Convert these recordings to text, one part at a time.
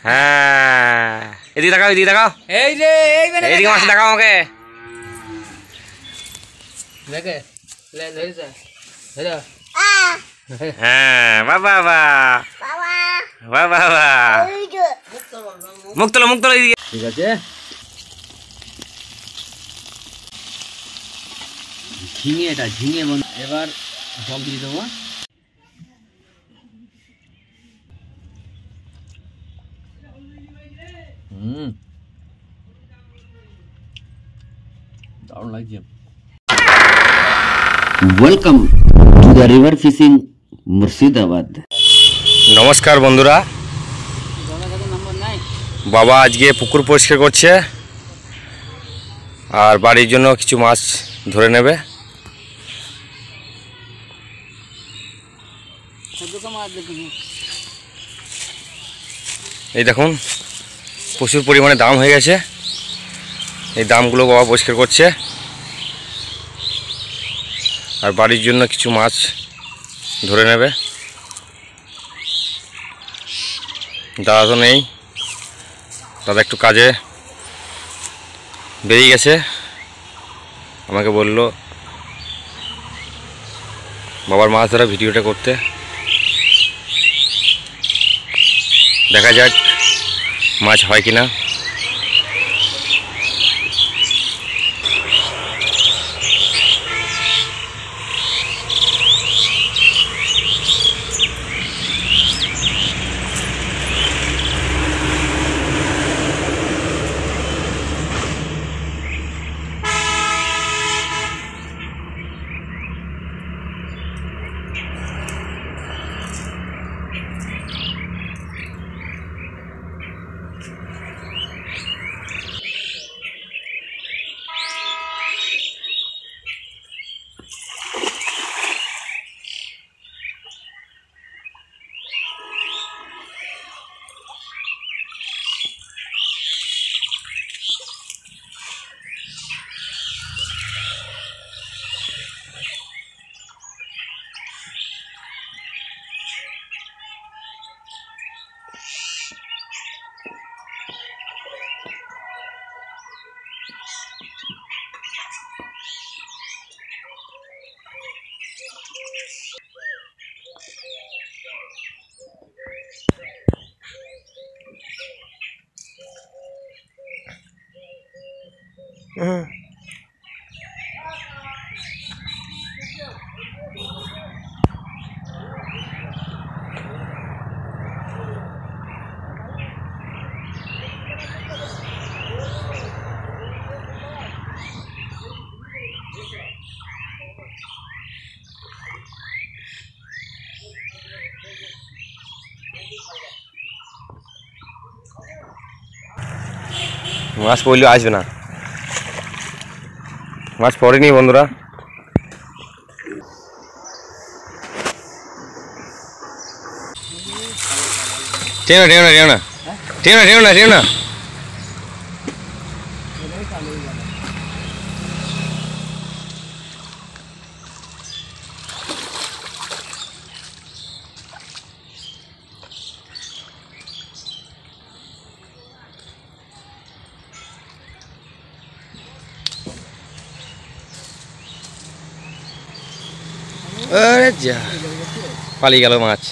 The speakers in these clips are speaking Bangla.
হ্যাঁ, এদিকে তাকাও, এদিকে তাকাও। এই যে এইদিকে মাছ দেখাও আমাকে। দেখে লে ধরেছে ধরে হ্যাঁ, বাবা বাবা বাবা, মুখ তোলো, মুখ তোলো এদিকে। ঠিক আছে, ঝিঙে, এটা ঝিঙে। এবার জল দিয়ে দেবো। দারুণ লাগছে। Welcome to the river fishing Murshidabad. নমস্কার বন্ধুরা, বাবা আজকে পুকুর পরিষ্কার করছে আর বাড়ির জন্য কিছু মাছ ধরে নেবে। এই দেখুন, প্রচুর পরিমাণে দাম হয়ে গেছে। এই দামগুলো বাবা পরিষ্কার করছে আর বাড়ির জন্য কিছু মাছ ধরে নেবে। দাদা তো নেই, দাদা একটু কাজে বেরিয়ে গেছে। আমাকে বলল বাবার মাছ ধরা ভিডিওটা করতে। দেখা যাক মাছ হয় কিনা। মাছ পড়লেও আসবে না, মাছ পড়েনি বন্ধুরা। টেনো টেনো টেনো না, টেনো টেনো না, টেনো না। আরে যা, পালিয়ে গেল মাছ।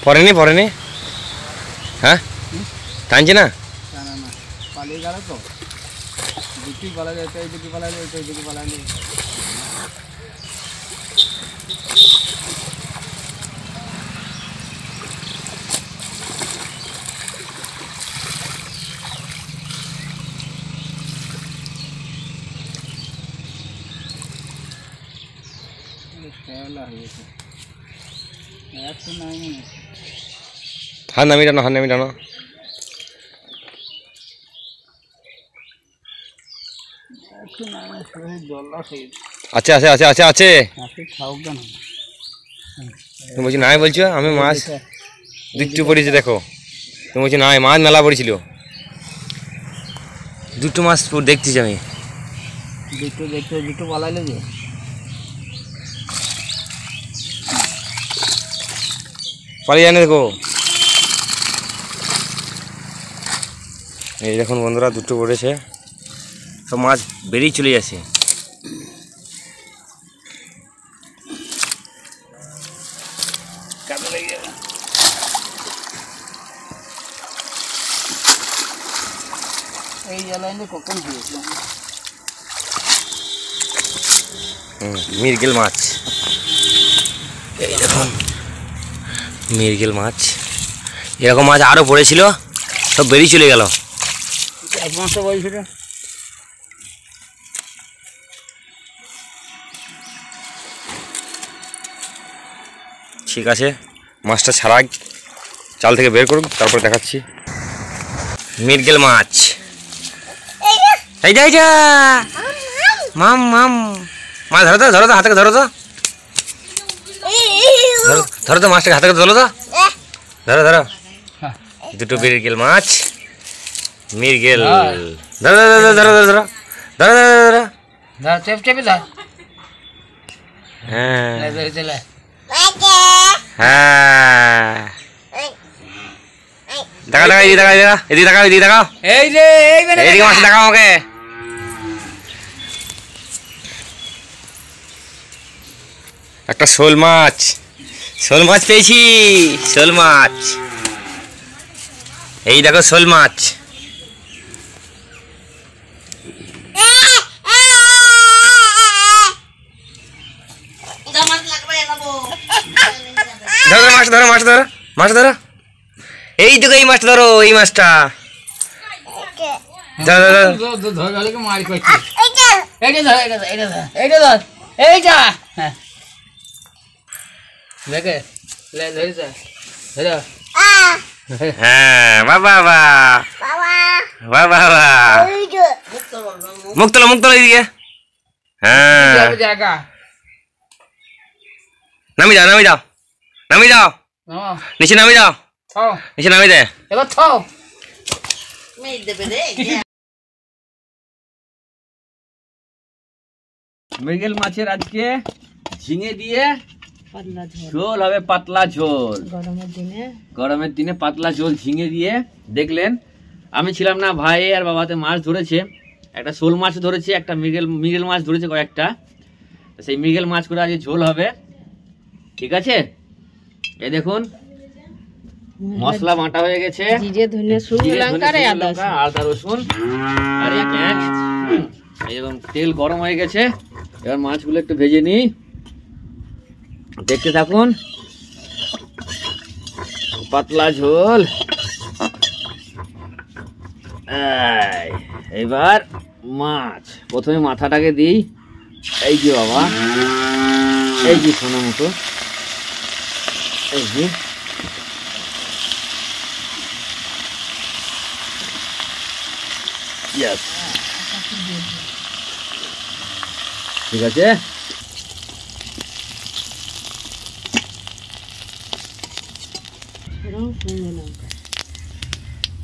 পড়েনি পড়েনি, হ্যাঁ টানছে না, পালিয়ে গেল তো। দুটি পালা যায়, এই দুটি পালা যায়, এই দুটি পালা যায়। হাত নামিয়ে টানো, হাত নামিয়ে টানো। আছে আছে আছে আছে আছে, তুমি বলছি নাই, বলছো আমি মাছ দুটো পড়েছি দেখো। তুমি বলছি নাই, মাছ মেলা পড়েছিল, দুটো মাছ দেখতেছি আমি। দুটো পালাইলে যে পালিয়ে জানে দেখো। এই দেখুন বন্ধুরা, দুটো পড়েছে, সব মাছ বেরিয়ে চলে যাচ্ছে। এই জ্বালাইলে কখন দিয়েছিলাম মৃগেল মাছ। এই দেখুন মৃগেল মাছ, এরকম মাছ আরও পড়েছিল, সব বেরিয়ে চলে গেল। মাছটা বলছিল ঠিক আছে, মাছটা ছাড়া চাল থেকে বের করুন, তারপরে দেখাচ্ছি। মৃগেল মাছ, এই যা মাম মাম, মাছ ধরো তো, ধরো তো, হাতে ধরো তো, ধরো তো মাছটাকে, হাতে ধরো তো, ধরো ধরো। দুটো মৃগেল মাছ, মৃগেল, ধরো ধরো ধরো ধরো ধরো ধরো ধরো ধরো। ধর, চেপে ধর। হ্যাঁ চলে হ্যাঁ, দেখা দেখা এদিকে দেখা, এদিকে দেখাও, এদিকে দেখাও, এই যে এইদিকে মাছ দেখাও আমাকে। একটা শোল মাছ, শোল মাছ পেয়েছি, শোল মাছ, এই দেখো শোল মাছ। ধরো ধরো মাছ, ধরো মাছ, ধরো মাছ, ধরো, এই দেখো এই মাছটা ধরো, এই মাছটা ধরো ধরো ধরো। মারি করছি এইটা ধর, এইটা ধর, এইটা দেখে ধরেছে, ধরো। হ্যাঁ, বাবা বাবা বাবা বাবা, মুখ তোলো, মুখ তোলো এদিকে। হ্যাঁ, জায়গা নামি যাও, নামি যাও, নামি যাও, নিচে নামি যাও, নিচে নামি দে। এবার থাও মৃগেল মাছের আজকে ঝিঙে দিয়ে ঝোল হবে, পাতলা ঝোল। গরমের দিনে পাতলা ঝোল ঝিঙে দিয়ে। দেখলেন আমি ছিলাম না, ভাই আর বাবাতে মাছ ধরেছে, একটা শোল মাছ ধরেছে, একটা মৃগেল মাছ ধরেছে কয়েকটা। সেই মৃগেল মাছ করে আজকে ঝোল হবে, ঠিক আছে। এই দেখুন মশলা বাটা হয়ে গেছে, আদা রসুন আর এই পেঁয়াজ। এরকম তেল গরম হয়ে গেছে, এবার মাছগুলো একটু ভেজে নিই, দেখতে থাকুন। পাতলা ঝোল, এবার মাছ প্রথমে মাথাটাকে দিই, এই যে বাবা, এই যে সোনা মতো, এই যে ঠিক আছে।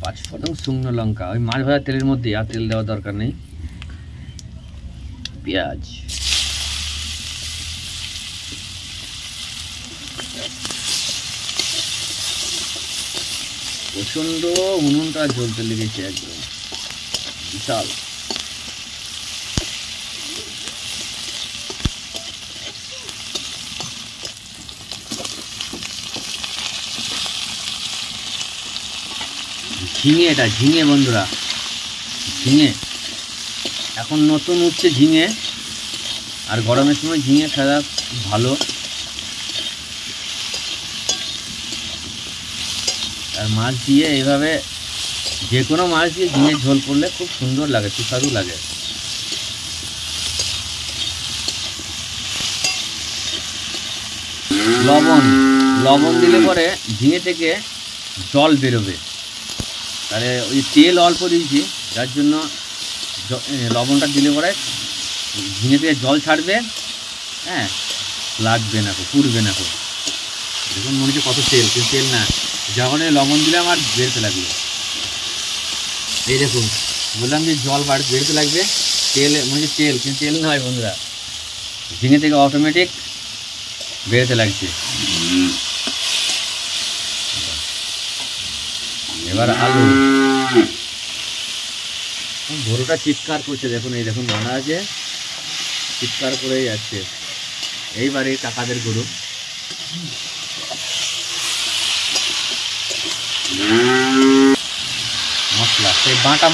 পাঁচ ফোড়ন শুকনো লঙ্কা, ওই মাছ ভাজা তেলের মধ্যে, আর তেল দেওয়ার দরকার নেই। পেঁয়াজ, প্রচন্ড উনুনটা জ্বলতে লেগেছে, একদম বিশাল। ঝিঙে, এটা ঝিঙে বন্ধুরা, ঝিঙে এখন নতুন উঠছে ঝিঙে, আর গরমের সময় ঝিঙে খাওয়া ভালো। আর মাছ দিয়ে এইভাবে, যে কোনো মাছ দিয়ে ঝিঙে ঝোল করলে খুব সুন্দর লাগে, সুস্বাদু লাগে। লবণ, লবণ দিলে পরে ঝিঙে থেকে জল বেরোবে, তাহলে ওই তেল অল্প দিয়েছি, যার জন্য লবণটা দিলে পরে ঝিঙে থেকে জল ছাড়বে, হ্যাঁ, লাগবে না, পুড়বে না। দেখুন মনে হচ্ছে কত তেল, কিন্তু তেল না, যখন লবণ দিলাম আর বেরোতে লাগলো। এই দেখুন, বললাম যে জল বেরোতে লাগবে, তেল মানে তেল, কিন্তু তেল নয় বন্ধুরা, ঝিঙে থেকে অটোমেটিক বেরোতে লাগছে। এবার আলু, গরুটা চিৎকার করছে, দেখুন এই দেখুন বাঁধা আছে, চিৎকার করেই যাচ্ছে। এইবারে কাকাদের গরু। মশলা, সেই বাটা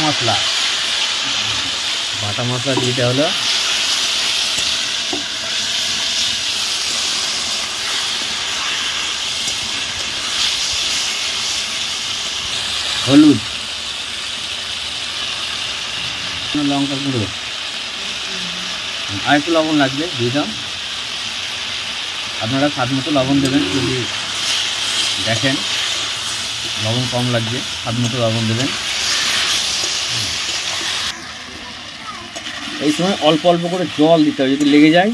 মশলা দিতে হলো। হলুদ, লঙ্কা গুঁড়ো, আর একটু লবণ লাগবে, দিয়ে দাও। আপনারা স্বাদ মতো লবণ দেবেন, যদি দেখেন লবণ কম লাগবে স্বাদ মতো লবণ দেবেন। এই সময় অল্প অল্প করে জল দিতে হবে, যদি লেগে যায়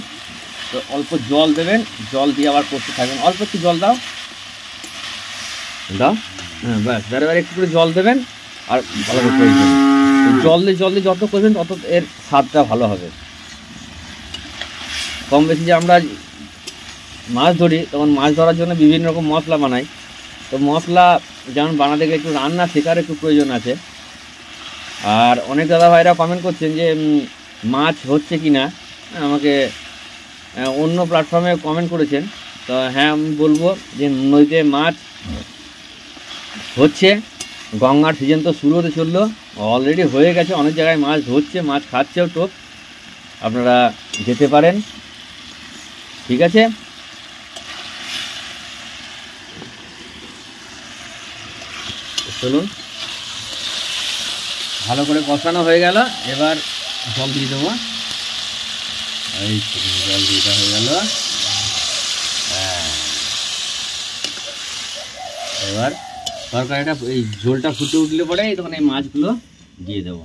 তো অল্প জল দেবেন, জল দিয়ে আবার করতে থাকবেন। অল্প একটু জল দাও, হ্যাঁ ব্যাস, বারে একটু করে জল দেবেন আর ভালো করে করে দেবেন। জল দিয়ে যত করবেন তত এর স্বাদটা ভালো হবে। কম বেশি যে আমরা মাছ ধরি, তখন মাছ ধরার জন্য বিভিন্ন রকম মশলা বানাই। তো মশলা যেমন বানাতে গেলে একটু রান্না শেখার একটু প্রয়োজন আছে। আর অনেক দাদা ভাইরা কমেন্ট করছেন যে মাছ হচ্ছে কি না, আমাকে অন্য প্ল্যাটফর্মে কমেন্ট করেছেন। তো হ্যাঁ, আমি বলবো যে নদীতে মাছ হচ্ছে। গঙ্গার সিজন তো শুরু হতে চললো, অলরেডি হয়ে গেছে, অনেক জায়গায় মাছ ধরছে, মাছ খাচ্ছেও টোপ। আপনারা যেতে পারেন, ঠিক আছে। চলুন, ভালো করে কষানো হয়ে গেল, এবার জল দিয়ে দেবো। এই জল দিতে হয়ে গেল। এবার তরকারিটা, এই ঝোলটা ফুটে উঠলে পরে তখন এই মাছগুলো দিয়ে দেবো।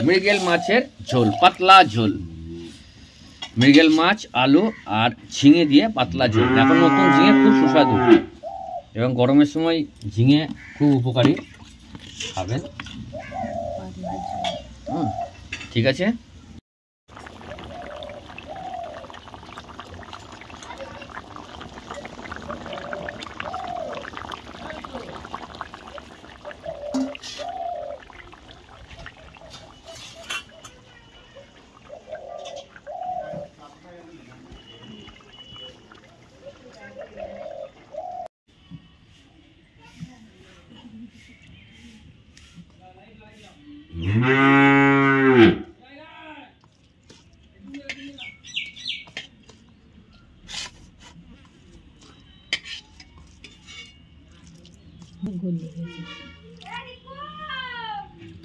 মৃগেল মাছের ঝোল, পাতলা ঝোল, মৃগেল মাছ, আলু আর ঝিঙে দিয়ে পাতলা ঝোল। এখন নতুন ঝিঙে খুব সুস্বাদু, এবং গরমের সময় ঝিঙে খুব উপকারী, খাবেন। ঠিক আছে।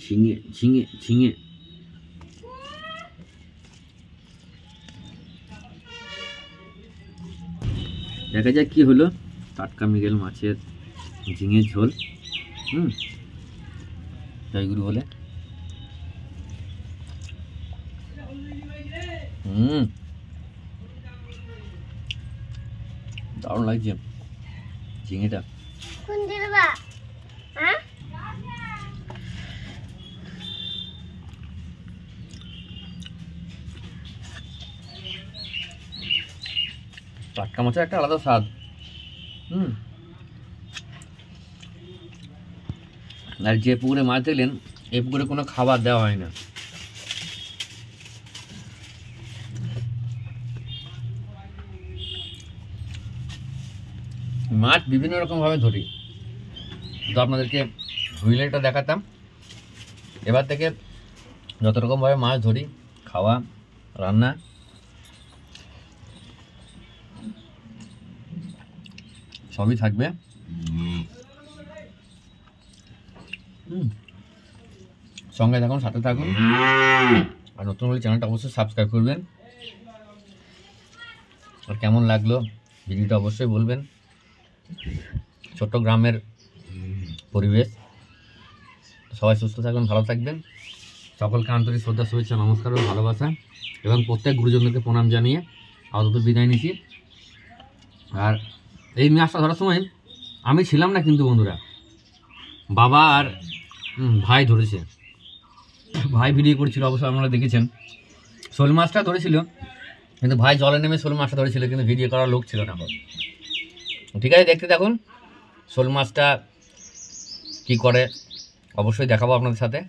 ঝিঙে ঝিঙে ঝিঙে দেখা যাক কি হলো। টাটকা মৃগেল মাছের ঝিঙে ঝোল। জয়গুরু বলে। দারুণ লাগছে ঝিঙেটা। টাটকা মাছের একটা আলাদা স্বাদ। আর যে পুকুরে মাছ দেখলেন, এই পুকুরে কোনো খাবার দেওয়া হয় না। মাছ বিভিন্ন রকম ভাবে ধরি, তো আপনাদেরকে হুইলেটা দেখাতাম। এবার থেকে যত রকম ভাবে মাছ ধরি, খাওয়া, রান্না, সবই থাকবে। সঙ্গে থাকুন, সাথে থাকুন। আর নতুন হলে চ্যানেলটা অবশ্যই সাবস্ক্রাইব করবেন। আর কেমন লাগলো ভিডিওটা অবশ্যই বলবেন। ছোট্ট গ্রামের পরিবেশ। সবাই সুস্থ থাকবেন, ভালো থাকবেন। সকলকে আন্তরিক শ্রদ্ধা, শুভেচ্ছা, নমস্কার ও ভালোবাসা, এবং প্রত্যেক গুরুজনদেরকে প্রণাম জানিয়ে আপাতত বিদায় নিচ্ছি। আর এই মাছটা ধরার সময় আমি ছিলাম না কিন্তু বন্ধুরা, বাবা আর ভাই ধরেছে। ভাই ভিডিও করছিল, অবশ্যই আপনারা দেখেছেন। শোল মাছটা ধরেছিল, কিন্তু ভাই জলে নেমে শোল মাছটা ধরেছিল, কিন্তু ভিডিও করার লোক ছিল না। ঠিক আছে, দেখতে থাকুন শোল মাছটা কি করে, অবশ্যই দেখাবো আপনাদের সাথে।